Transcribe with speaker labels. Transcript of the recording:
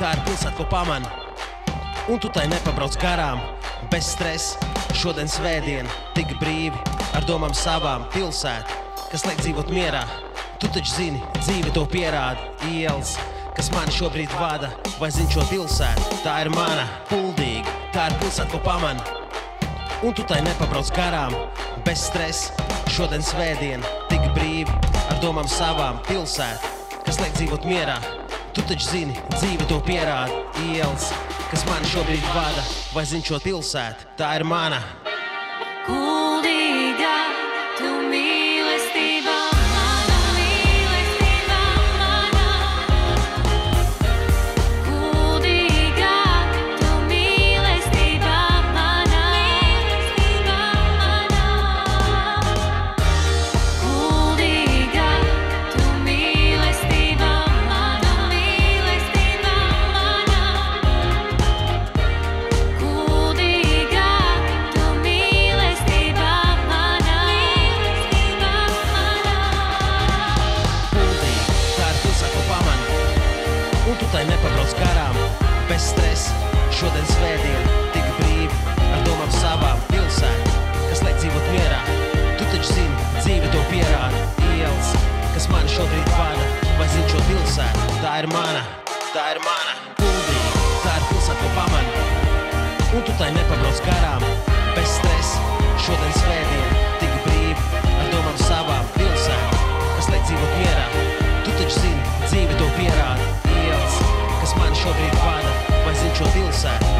Speaker 1: tā ir pilsēta, ko pamani, un tu tai nepabrauc garām. Bez stresa, šodien svētdiena, tik brīvi, ar domām savām. Pilsēta, kas liek dzīvot mierā, tu taču zini, dzīve to pierāda. Ielas, kas mani šobrīd vada, vai zini šo pilsētu, tā ir mana. Puldīga, tā ir pilsēta, ko pamani, un tu tai nepabrauc garām. Bez stresa, šodien svētdiena, tik brīvi, ar domām savām. Pilsēta, kas liek dzīvot mierā, tu taču zini, dzīve to pierāda. Ielas, kas mani šobrīd vada, vai zini šo pilsētu, tā ir mana.
Speaker 2: Kuldīga, tu mīlestība mana, mīlestība mana. Kuldīga, tu mīlestība mana, mīlestība mana. Kuldīga, tu mīlestība mana, mīlestība mana. Kuldīga, tu mīlestība mana, mīlestība mana.
Speaker 1: Puldīga, tā ir pilsēta, ko pamani, un tu tai nepabrauc garām. Bez stresa, šodien svētdiena, tik brīvi, ar domām savām. Pilsēta, kas liek dzīvot mierā, tu taču zini, dzīve to pierāda. Ielas, kas mani šobrīd vada, vai zini šo pilsētu, tā ir mana. Tā ir mana. Puldīga, tā ir pilsēta, ko pamani, un tu tai nepabrauc garām. Bez stresa, šodien svētdiena, tik brīvi, ar domām savām. Pilsēta, kas liek dzīvot mierā, tu taču zini, dzīve to pierāda. Ielas, kas mani šobrīd vada, vai zini šo pilsētu,